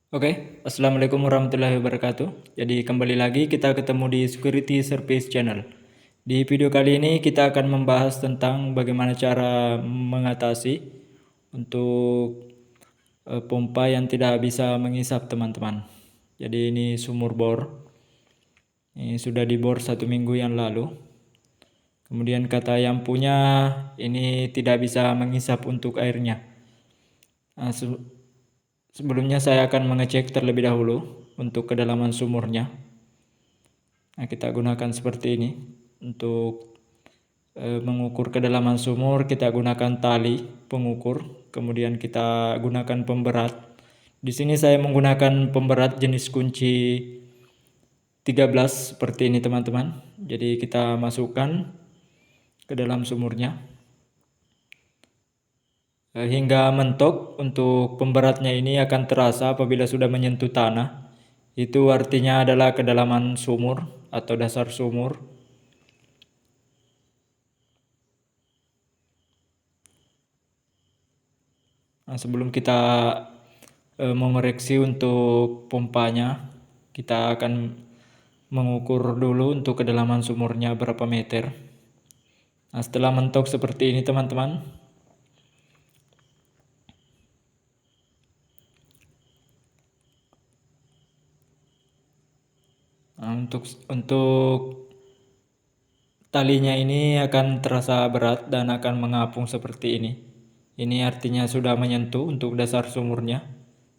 Assalamualaikum warahmatullahi wabarakatuh. Jadi kembali lagi kita ketemu di Security Service Channel. Di video kali ini kita akan membahas tentang bagaimana cara mengatasi untuk pompa yang tidak bisa mengisap teman-teman. Jadi ini sumur bor. Ini sudah dibor 1 minggu yang lalu. Kemudian kata yang punya ini tidak bisa mengisap untuk airnya. Nah, sebelumnya saya akan mengecek terlebih dahulu untuk kedalaman sumurnya. Nah, kita gunakan seperti ini. Untuk mengukur kedalaman sumur kita gunakan tali pengukur, kemudian kita gunakan pemberat. Di sini saya menggunakan pemberat jenis kunci 13 seperti ini teman-teman. Jadi kita masukkan ke dalam sumurnya hingga mentok. Untuk pemberatnya ini akan terasa apabila sudah menyentuh tanah. Itu artinya adalah kedalaman sumur atau dasar sumur. Nah, sebelum kita mengoreksi untuk pompanya, kita akan mengukur dulu untuk kedalaman sumurnya berapa meter. Nah, setelah mentok seperti ini teman-teman, nah, untuk talinya ini akan terasa berat dan akan mengapung seperti ini. Ini artinya sudah menyentuh untuk dasar sumurnya.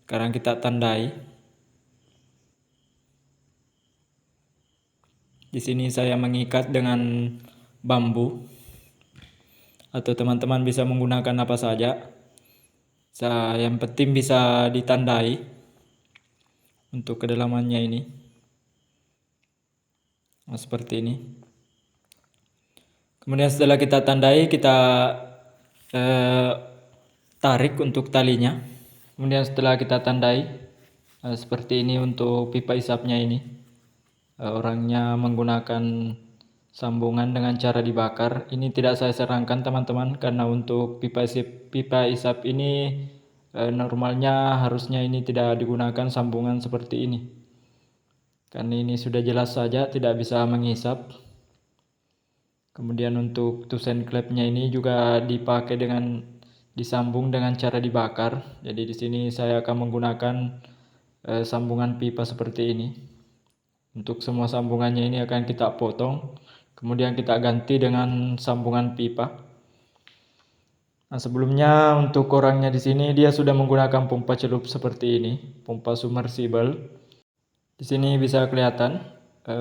Sekarang kita tandai. Di sini saya mengikat dengan bambu, atau teman-teman bisa menggunakan apa saja. Yang penting bisa ditandai untuk kedalamannya ini. Nah, seperti ini. Kemudian setelah kita tandai, kita tarik untuk talinya. Kemudian setelah kita tandai seperti ini untuk pipa isapnya ini. Orangnya menggunakan sambungan dengan cara dibakar. Ini tidak saya sarankan teman-teman, karena untuk pipa isap ini normalnya harusnya ini tidak digunakan sambungan seperti ini. Karena ini sudah jelas saja tidak bisa mengisap. Kemudian untuk tusen klepnya ini juga dipakai dengan disambung dengan cara dibakar. Jadi di sini saya akan menggunakan sambungan pipa seperti ini. Untuk semua sambungannya ini akan kita potong, kemudian kita ganti dengan sambungan pipa. Nah, sebelumnya untuk orangnya di sini dia sudah menggunakan pompa celup seperti ini, pompa submersible. Di sini bisa kelihatan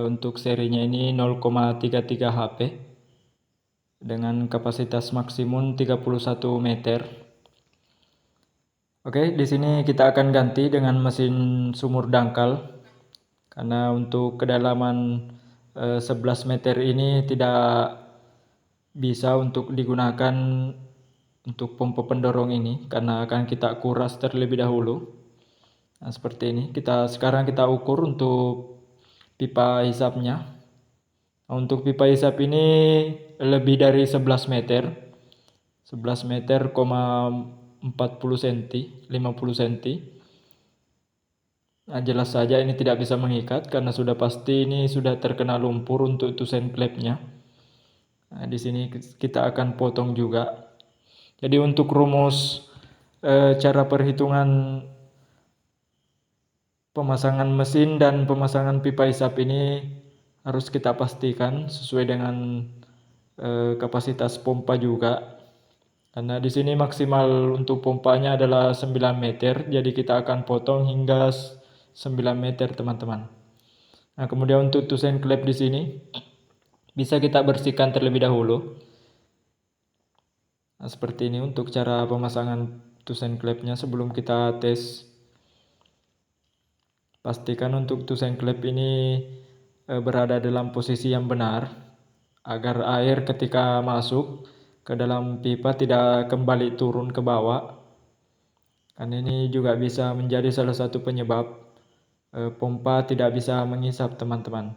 untuk serinya ini 0,33 HP dengan kapasitas maksimum 31 meter. Oke, di sini kita akan ganti dengan mesin sumur dangkal. Karena untuk kedalaman 11 meter ini tidak bisa untuk digunakan untuk pompa pendorong ini, karena akan kita kuras terlebih dahulu. Nah, seperti ini. Sekarang kita ukur untuk pipa hisapnya. Nah, untuk pipa hisap ini lebih dari 11 meter. 11 meter, 40 cm, 50 cm. Nah, jelas saja ini tidak bisa mengikat karena sudah pasti ini sudah terkena lumpur untuk tusen klepnya. Nah, di sini kita akan potong juga. Jadi untuk rumus cara perhitungan pemasangan mesin dan pemasangan pipa isap ini harus kita pastikan sesuai dengan kapasitas pompa juga. Karena di sini maksimal untuk pompanya adalah 9 meter, jadi kita akan potong hingga 9 meter teman-teman. Nah, kemudian untuk tusen klep di sini bisa kita bersihkan terlebih dahulu. Nah, seperti ini untuk cara pemasangan tusen klepnya sebelum kita tes. Pastikan untuk tusen klep ini berada dalam posisi yang benar agar air ketika masuk ke dalam pipa tidak kembali turun ke bawah. Karena ini juga bisa menjadi salah satu penyebab pompa tidak bisa mengisap teman-teman.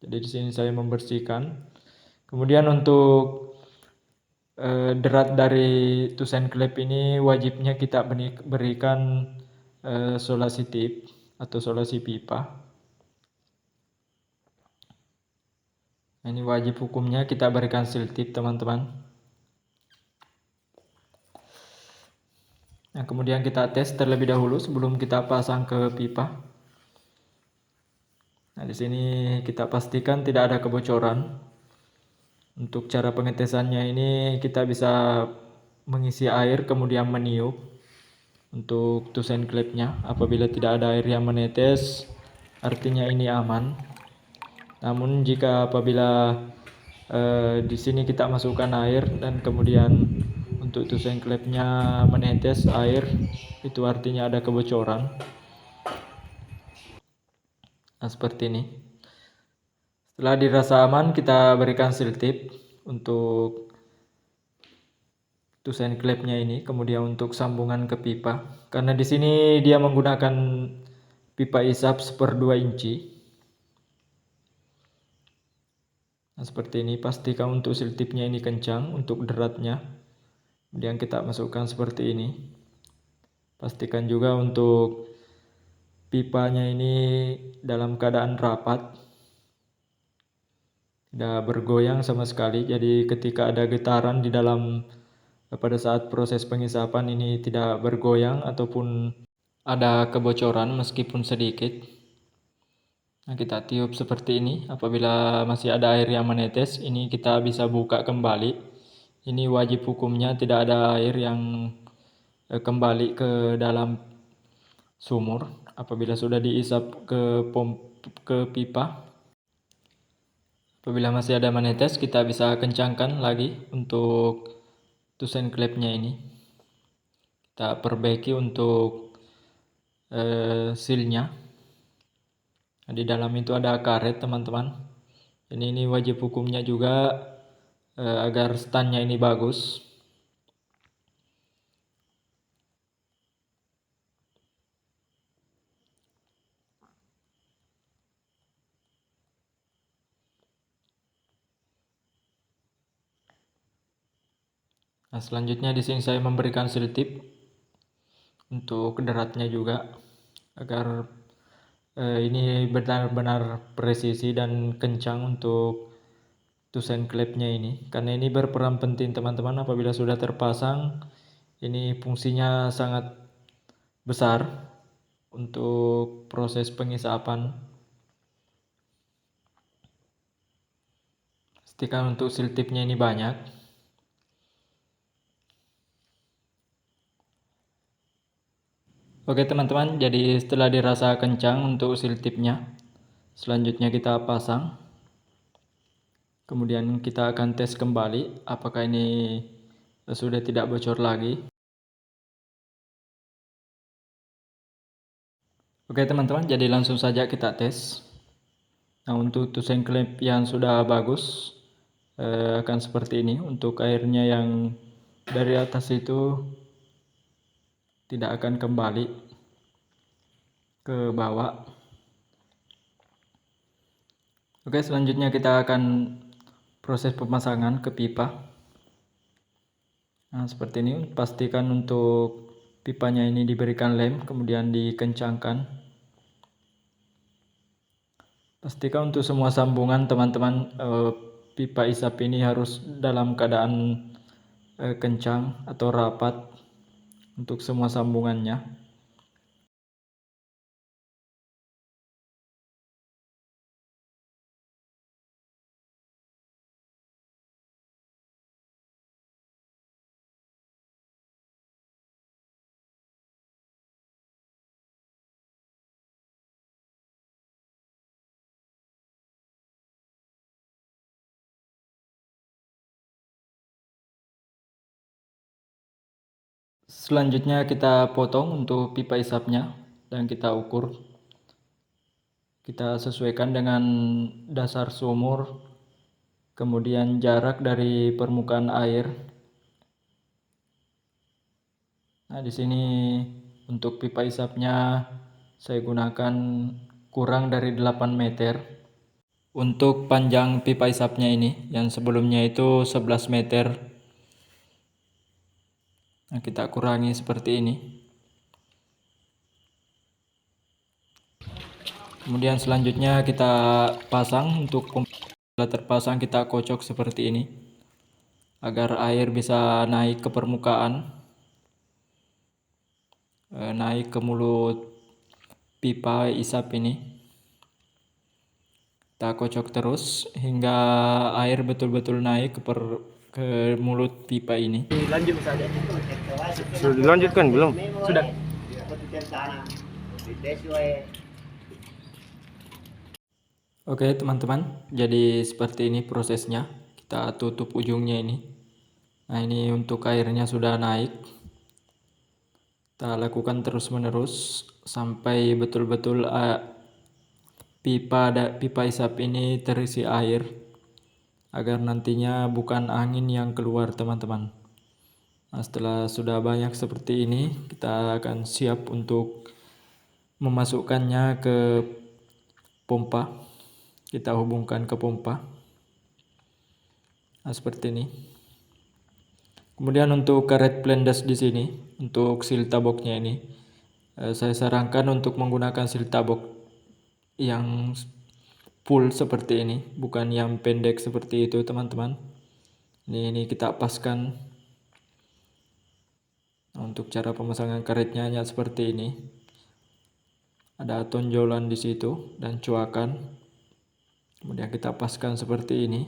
Jadi di sini saya membersihkan. Kemudian untuk derat dari tusen klep ini wajibnya kita berikan solasi tip atau solasi pipa. Nah, ini wajib hukumnya kita berikan seal tip teman-teman. Nah, kemudian kita tes terlebih dahulu sebelum kita pasang ke pipa. Nah, di sini kita pastikan tidak ada kebocoran. Untuk cara pengetesannya ini kita bisa mengisi air kemudian meniup untuk tusen klepnya. Apabila tidak ada air yang menetes, artinya ini aman. Namun jika apabila di sini kita masukkan air dan kemudian untuk tusen klepnya menetes air, itu artinya ada kebocoran. Nah, seperti ini. Setelah dirasa aman, kita berikan seal tip untuk tusen klepnya ini, kemudian untuk sambungan ke pipa. Karena di sini dia menggunakan pipa isap 1/2 inci. Nah, seperti ini. Pastikan untuk seal tipnya ini kencang untuk deratnya. Kemudian kita masukkan seperti ini. Pastikan juga untuk pipanya ini dalam keadaan rapat, tidak bergoyang sama sekali. Jadi ketika ada getaran di dalam pada saat proses pengisapan ini tidak bergoyang ataupun ada kebocoran meskipun sedikit. Nah, kita tiup seperti ini. Apabila masih ada air yang menetes, ini kita bisa buka kembali. Ini wajib hukumnya tidak ada air yang kembali ke dalam sumur apabila sudah diisap ke pipa. Apabila masih ada menetes, kita bisa kencangkan lagi untuk tusen klepnya ini. Kita perbaiki untuk sealnya. Nah, di dalam itu ada karet teman-teman. Ini wajib hukumnya juga agar standnya ini bagus. Nah, selanjutnya di sini saya memberikan seal tip untuk deratnya juga agar ini benar-benar presisi dan kencang untuk tusen klepnya ini. Karena ini berperan penting teman-teman. Apabila sudah terpasang, ini fungsinya sangat besar untuk proses pengisapan. Pastikan untuk seal tipnya ini banyak. Oke teman-teman, jadi setelah dirasa kencang untuk seal tipnya, selanjutnya kita pasang. Kemudian kita akan tes kembali apakah ini sudah tidak bocor lagi. Oke teman-teman, jadi langsung saja kita tes. Nah, untuk tusen klep yang sudah bagus akan seperti ini. Untuk airnya yang dari atas itu tidak akan kembali ke bawah. Oke, selanjutnya kita akan proses pemasangan ke pipa. Nah, seperti ini. Pastikan untuk pipanya ini diberikan lem, kemudian dikencangkan. Pastikan untuk semua sambungan teman-teman, pipa isap ini harus dalam keadaan kencang atau rapat untuk semua sambungannya. Selanjutnya kita potong untuk pipa isapnya dan kita ukur. Kita sesuaikan dengan dasar sumur, kemudian jarak dari permukaan air. Nah, di sini untuk pipa isapnya saya gunakan kurang dari 8 meter. Untuk panjang pipa isapnya ini yang sebelumnya itu 11 meter. Nah, kita kurangi seperti ini. Kemudian selanjutnya kita pasang. Untuk pompa setelah terpasang kita kocok seperti ini agar air bisa naik ke permukaan, naik ke mulut pipa isap ini. Kita kocok terus hingga air betul-betul naik ke mulut pipa ini. Lanjut saja. Sudah dilanjutkan belum? Sudah. Oke teman-teman, jadi seperti ini prosesnya. Kita tutup ujungnya ini. Nah ini untuk airnya sudah naik. Kita lakukan terus-menerus sampai betul-betul pipa isap ini terisi air, agar nantinya bukan angin yang keluar teman-teman. Nah, setelah sudah banyak seperti ini, kita akan siap untuk memasukkannya ke pompa. Kita hubungkan ke pompa. Nah, seperti ini. Kemudian untuk karet plendas di sini, untuk seal taboknya ini, saya sarankan untuk menggunakan seal tabok yang full seperti ini, bukan yang pendek seperti itu teman-teman. Ini kita paskan. Nah, untuk cara pemasangan karetnya hanya seperti ini. Ada tonjolan di situ dan cuakan. Kemudian kita paskan seperti ini.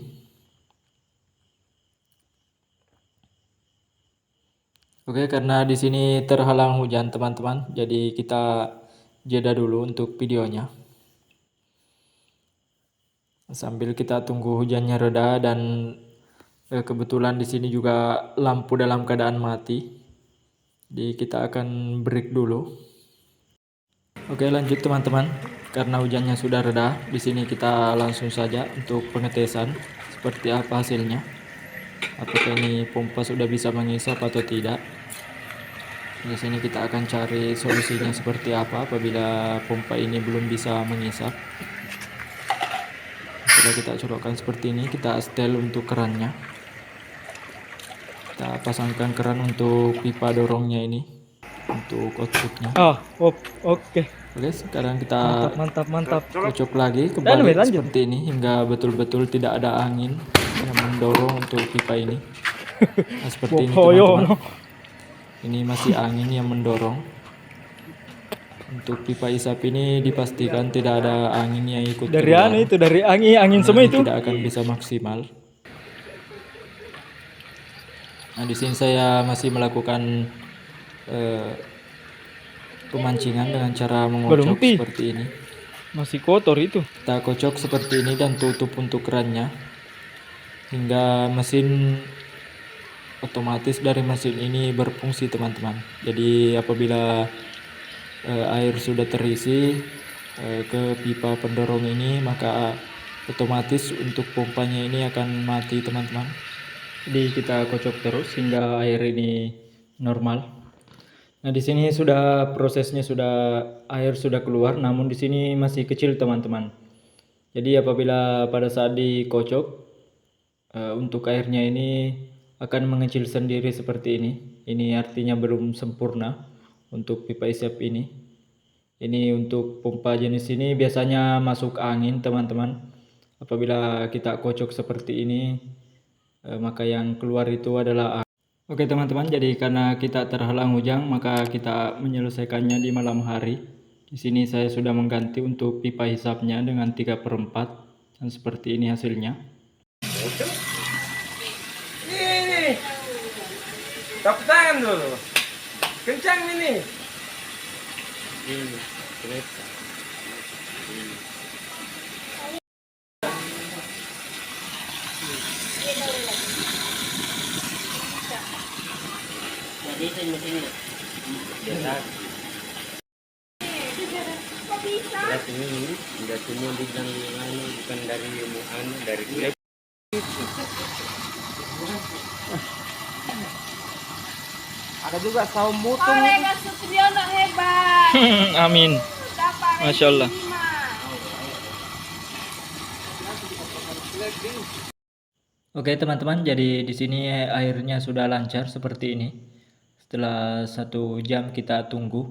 Oke, karena di sini terhalang hujan teman-teman, jadi kita jeda dulu untuk videonya. Sambil kita tunggu hujannya reda, dan kebetulan di sini juga lampu dalam keadaan mati. Jadi kita akan break dulu. Oke, lanjut teman-teman. Karena hujannya sudah reda, di sini kita langsung saja untuk pengetesan seperti apa hasilnya. Apakah ini pompa sudah bisa mengisap atau tidak. Di sini kita akan cari solusinya seperti apa apabila pompa ini belum bisa mengisap. Setelah kita colokkan seperti ini, kita setel untuk kerannya. Kita pasangkan keran untuk pipa dorongnya ini, untuk outputnya. Oke. Oke, sekarang kita Mantap. kocok lagi kembali seperti ini hingga betul-betul tidak ada angin yang mendorong untuk pipa ini. Nah, seperti ini teman-teman. Ini masih angin yang mendorong. Untuk pipa isap ini dipastikan tidak ada angin yang ikut Dari keluar. itu dari angin semua itu. Tidak akan bisa maksimal. Nah, di sini saya masih melakukan pemancingan dengan cara mengocok seperti ini. Masih kotor itu. Kita kocok seperti ini dan tutup untuk kerannya hingga mesin otomatis dari mesin ini berfungsi teman-teman. Jadi apabila air sudah terisi ke pipa pendorong ini, maka otomatis untuk pompanya ini akan mati teman-teman. Jadi kita kocok terus hingga air ini normal. Nah, di sini sudah prosesnya, air sudah keluar, namun di sini masih kecil teman-teman. Jadi apabila pada saat dikocok, untuk airnya ini akan mengecil sendiri seperti ini. Ini artinya belum sempurna untuk pipa isap ini. Ini untuk pompa jenis ini biasanya masuk angin teman-teman. Apabila kita kocok seperti ini, maka yang keluar itu adalah angin. Oke teman-teman, jadi karena kita terhalang hujan, maka kita menyelesaikannya di malam hari. Di sini saya sudah mengganti untuk pipa hisapnya dengan 3/4, dan seperti ini hasilnya. Ini. Tepuk tangan dulu. Kencang ini. Jadi itu mesinnya biasa. Beras ini tidak semua bidang bukan dari dari kulit. Ada juga saung mutung. Kolega Sutriyono hebat. Amin. Masya Allah. Oke teman-teman, jadi di sini airnya sudah lancar seperti ini. Setelah 1 jam kita tunggu,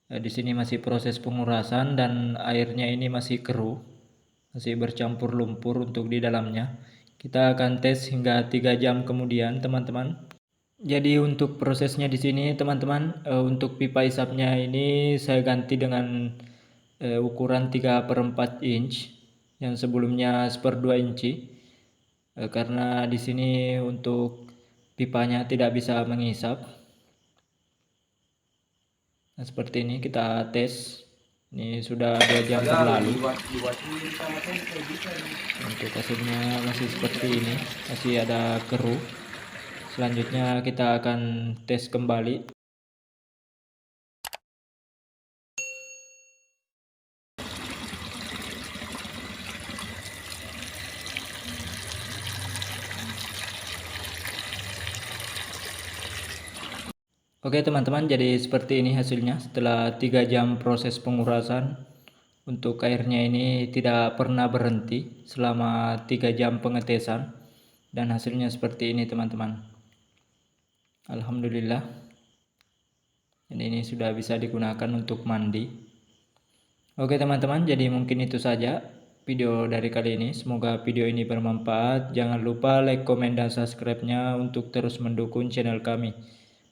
Di sini masih proses pengurasan dan airnya ini masih keruh, masih bercampur lumpur untuk di dalamnya. Kita akan tes hingga 3 jam kemudian, teman-teman. Jadi untuk prosesnya di sini, teman-teman, untuk pipa isapnya ini saya ganti dengan ukuran 3/4 inch yang sebelumnya 1/2 inci. Karena di sini untuk pipanya tidak bisa mengisap. Nah, seperti ini kita tes. Ini sudah 2 jam berlalu. Untuk hasilnya masih seperti ini, masih ada keruh. Selanjutnya kita akan tes kembali. Oke teman-teman, jadi seperti ini hasilnya setelah 3 jam proses pengurasan. Untuk airnya ini tidak pernah berhenti selama 3 jam pengetesan. Dan hasilnya seperti ini teman-teman. Alhamdulillah. Dan ini sudah bisa digunakan untuk mandi. Oke teman-teman, jadi mungkin itu saja video dari kali ini. Semoga video ini bermanfaat. Jangan lupa like, komen, dan subscribe-nya untuk terus mendukung channel kami.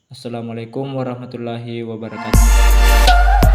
Assalamualaikum warahmatullahi wabarakatuh.